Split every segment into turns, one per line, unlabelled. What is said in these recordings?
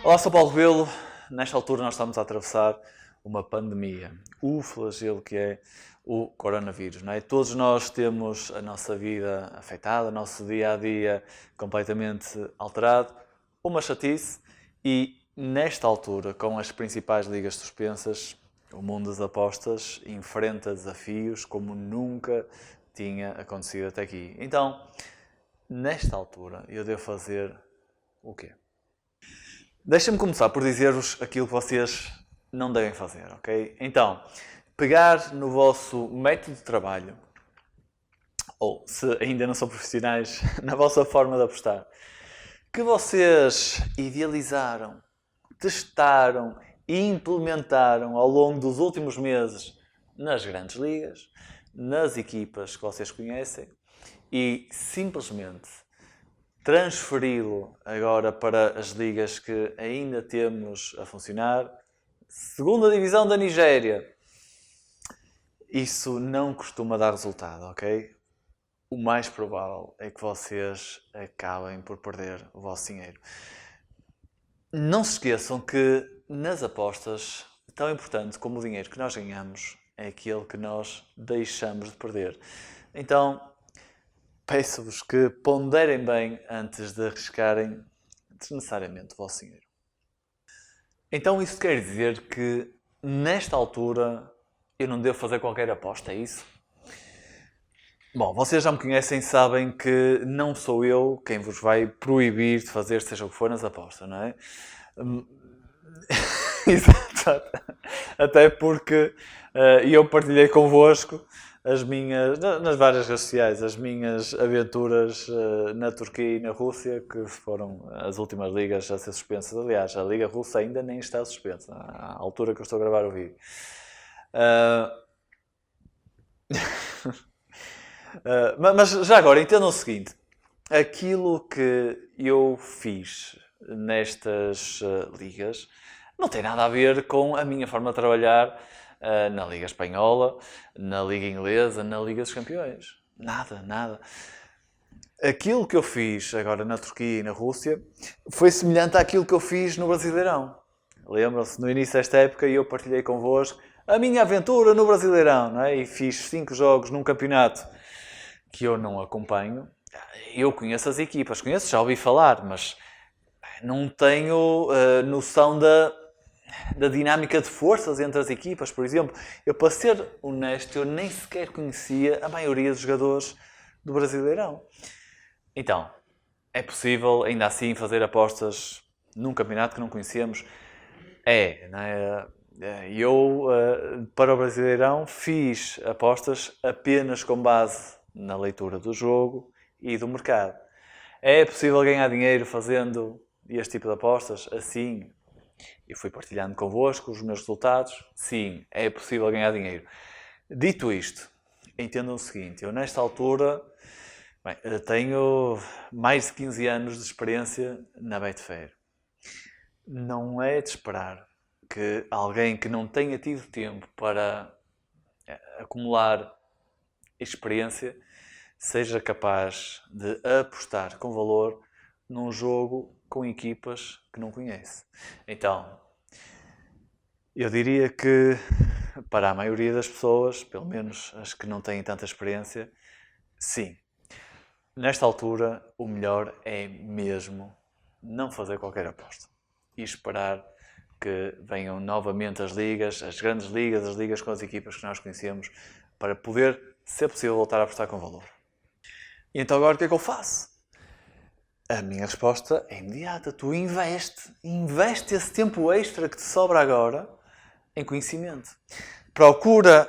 Olá, sou Paulo Rebelo. Nesta altura nós estamos a atravessar uma pandemia, o flagelo que é o coronavírus, não é? Todos nós temos a nossa vida afetada, o nosso dia-a-dia completamente alterado, uma chatice, e nesta altura, com as principais ligas suspensas, o mundo das apostas enfrenta desafios como nunca tinha acontecido até aqui. Então, nesta altura, eu devo fazer o quê? Deixa-me começar por dizer-vos aquilo que vocês não devem fazer, ok? Então, pegar no vosso método de trabalho, ou se ainda não são profissionais, na vossa forma de apostar, que vocês idealizaram, testaram e implementaram ao longo dos últimos meses nas grandes ligas, nas equipas que vocês conhecem, e simplesmente transferi-lo agora para as ligas que ainda temos a funcionar. Segunda divisão da Nigéria. Isso não costuma dar resultado, ok? O mais provável é que vocês acabem por perder o vosso dinheiro. Não se esqueçam que nas apostas, tão importante como o dinheiro que nós ganhamos é aquele que nós deixamos de perder. Então, peço-vos que ponderem bem antes de arriscarem desnecessariamente o vosso dinheiro. Então isso quer dizer que nesta altura eu não devo fazer qualquer aposta, é isso? Bom, vocês já me conhecem e sabem que não sou eu quem vos vai proibir de fazer seja o que for nas apostas, não é? Exato. Até porque eu partilhei convosco as minhas, nas várias redes sociais, as minhas aventuras na Turquia e na Rússia, que foram as últimas ligas a ser suspensas. Aliás, a Liga Russa ainda nem está suspensa, à altura que eu estou a gravar o vídeo. Mas já agora, entendam o seguinte. Aquilo que eu fiz nestas ligas não tem nada a ver com a minha forma de trabalhar na Liga Espanhola, na Liga Inglesa, na Liga dos Campeões. Nada. Aquilo que eu fiz agora na Turquia e na Rússia foi semelhante àquilo que eu fiz no Brasileirão. Lembram-se, no início desta época eu partilhei convosco a minha aventura no Brasileirão, não é? E fiz 5 jogos num campeonato que eu não acompanho. Eu conheço as equipas, já ouvi falar, mas não tenho noção da dinâmica de forças entre as equipas, por exemplo. Eu, para ser honesto, eu nem sequer conhecia a maioria dos jogadores do Brasileirão. Então, é possível, ainda assim, fazer apostas num campeonato que não conhecemos? Não é? Eu, para o Brasileirão, fiz apostas apenas com base na leitura do jogo e do mercado. É possível ganhar dinheiro fazendo este tipo de apostas? Assim, eu fui partilhando convosco os meus resultados. Sim, é possível ganhar dinheiro. Dito isto, entendam o seguinte. Eu, nesta altura, tenho mais de 15 anos de experiência na Betfair. Não é de esperar que alguém que não tenha tido tempo para acumular experiência seja capaz de apostar com valor num jogo com equipas que não conhece. Então, eu diria que para a maioria das pessoas, pelo menos as que não têm tanta experiência, sim. Nesta altura, o melhor é mesmo não fazer qualquer aposta e esperar que venham novamente as ligas, as grandes ligas, as ligas com as equipas que nós conhecemos, para poder, se é possível, voltar a apostar com valor. E então agora o que é que eu faço? A minha resposta é imediata. Tu investe esse tempo extra que te sobra agora em conhecimento. Procura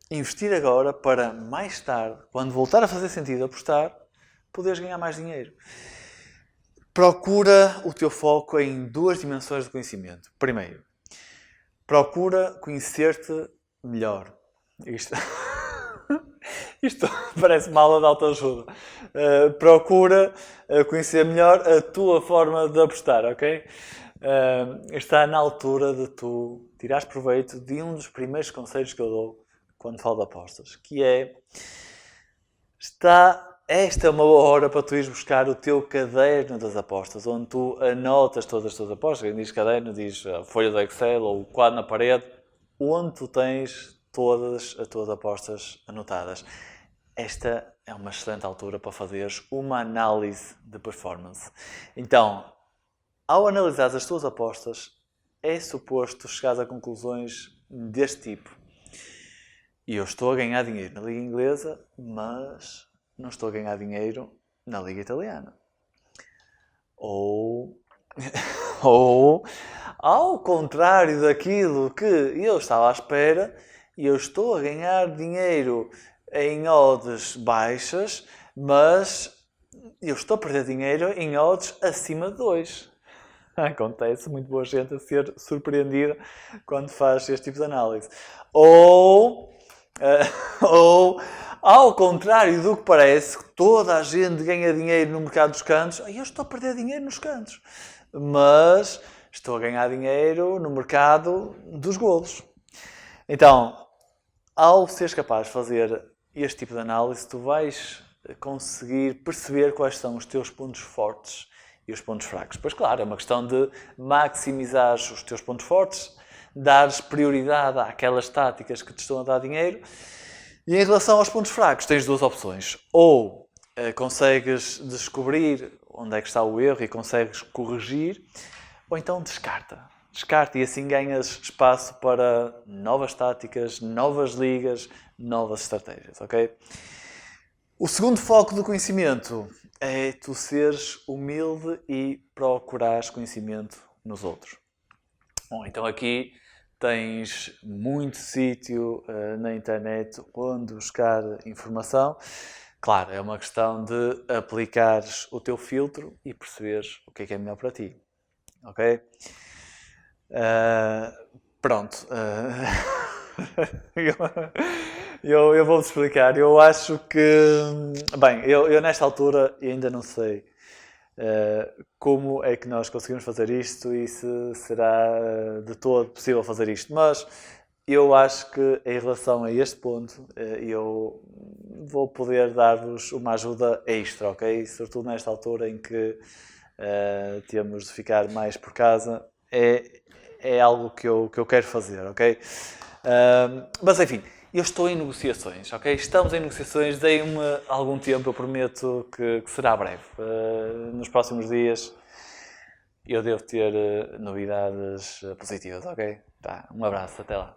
investir agora para mais tarde, quando voltar a fazer sentido apostar, poderes ganhar mais dinheiro. Procura o teu foco em 2 dimensões de conhecimento. Primeiro, procura conhecer-te melhor. Isto parece uma aula de autoajuda. Procura conhecer melhor a tua forma de apostar, ok? Está na altura de tu tirares proveito de um dos primeiros conselhos que eu dou quando falo de apostas, que é: está esta é uma boa hora para tu ires buscar o teu caderno das apostas, onde tu anotas todas as tuas apostas. Quem diz caderno diz folha do Excel ou quadro na parede, onde tu tens todas as tuas apostas anotadas. Esta é uma excelente altura para fazeres uma análise de performance. Então, ao analisar as tuas apostas, é suposto chegares a conclusões deste tipo. E eu estou a ganhar dinheiro na Liga Inglesa, mas não estou a ganhar dinheiro na Liga Italiana. Ou, ao contrário daquilo que eu estava à espera, eu estou a ganhar dinheiro em odds baixas, mas eu estou a perder dinheiro em odds acima de 2. Acontece muito boa gente a ser surpreendida quando faz este tipo de análise. Ou ao contrário do que parece, que toda a gente ganha dinheiro no mercado dos cantos, eu estou a perder dinheiro nos cantos, mas estou a ganhar dinheiro no mercado dos golos. Então, ao seres capaz de fazer este tipo de análise, tu vais conseguir perceber quais são os teus pontos fortes e os pontos fracos. Pois claro, é uma questão de maximizar os teus pontos fortes, dares prioridade àquelas táticas que te estão a dar dinheiro. E em relação aos pontos fracos, tens duas opções. Ou consegues descobrir onde é que está o erro e consegues corrigir, ou então descarta. Descarta e assim ganhas espaço para novas táticas, novas ligas, novas estratégias, ok? O segundo foco do conhecimento é tu seres humilde e procurares conhecimento nos outros. Bom, então aqui tens muito sítio na internet onde buscar informação. Claro, é uma questão de aplicares o teu filtro e perceberes o que é melhor para ti. Ok? Pronto. Eu vou-te explicar. Eu acho que... Bem, eu nesta altura ainda não sei como é que nós conseguimos fazer isto e se será de todo possível fazer isto. Mas eu acho que em relação a este ponto eu vou poder dar-vos uma ajuda extra, ok? Sobretudo nesta altura em que temos de ficar mais por casa. É algo que eu quero fazer, ok? Mas enfim, eu estou em negociações, ok? Estamos em negociações, deem-me algum tempo, eu prometo que será breve. Nos próximos dias eu devo ter novidades positivas, ok? Tá, um abraço, até lá.